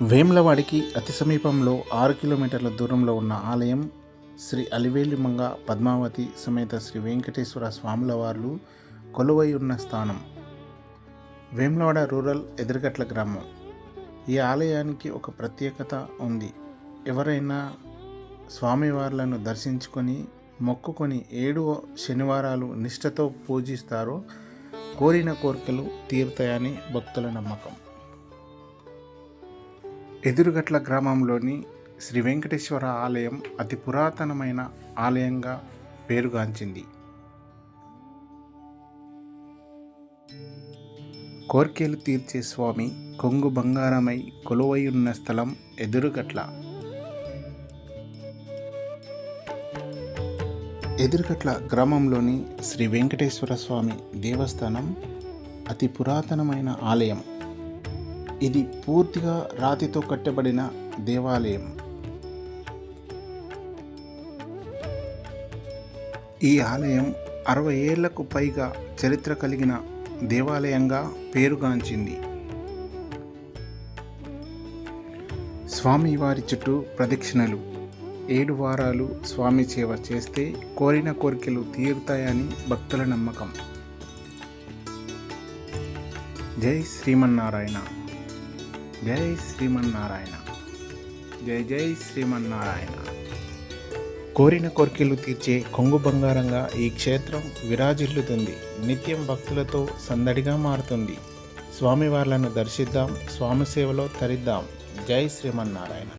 వేములవాడికి అతి సమీపంలో 6 కిలోమీటర్ల దూరంలో ఉన్న ఆలయం శ్రీ అలివేలిమంగ పద్మావతి సమేత శ్రీ వెంకటేశ్వర స్వాముల వార్లు కొలువై ఉన్న స్థానం. వేములవాడ రూరల్ ఎదురుగట్ల గ్రామం. ఈ ఆలయానికి ఒక ప్రత్యేకత ఉంది. ఎవరైనా స్వామివార్లను దర్శించుకొని మొక్కుకొని 7 శనివారాలు నిష్ఠతో పూజిస్తారో కోరిన కోరికలు తీరుతాయని భక్తుల నమ్మకం. ఎదురుగట్ల గ్రామంలోని శ్రీ వెంకటేశ్వర ఆలయం అతి పురాతనమైన ఆలయంగా పేరుగాంచింది. కోర్కెలు తీర్చే స్వామి కొంగు బంగారమై కొలువై ఉన్న స్థలం ఎదురుగట్ల. ఎదురుగట్ల గ్రామంలోని శ్రీ వెంకటేశ్వర స్వామి దేవస్థానం అతి పురాతనమైన ఆలయం. ఇది పూర్తిగా రాతితో కట్టబడిన దేవాలయం. ఈ ఆలయం 60 ఏళ్లకు పైగా చరిత్ర కలిగిన దేవాలయంగా పేరుగాంచింది. స్వామివారి చుట్టూ ప్రదక్షిణలు 7 వారాలు స్వామి సేవ చేస్తే కోరిన కోరికలు తీరుతాయని భక్తుల నమ్మకం. జై శ్రీమన్నారాయణ, జై శ్రీమన్నారాయణ, జై జై శ్రీమన్నారాయణ. కోరిన కోరికలు తీర్చే కొంగు బంగారంగా ఈ క్షేత్రం విరాజిల్లుతుంది. నిత్యం భక్తులతో సందడిగా మారుతుంది. స్వామివార్లను దర్శిద్దాం, స్వామి సేవలో తరిద్దాం. జై శ్రీమన్నారాయణ.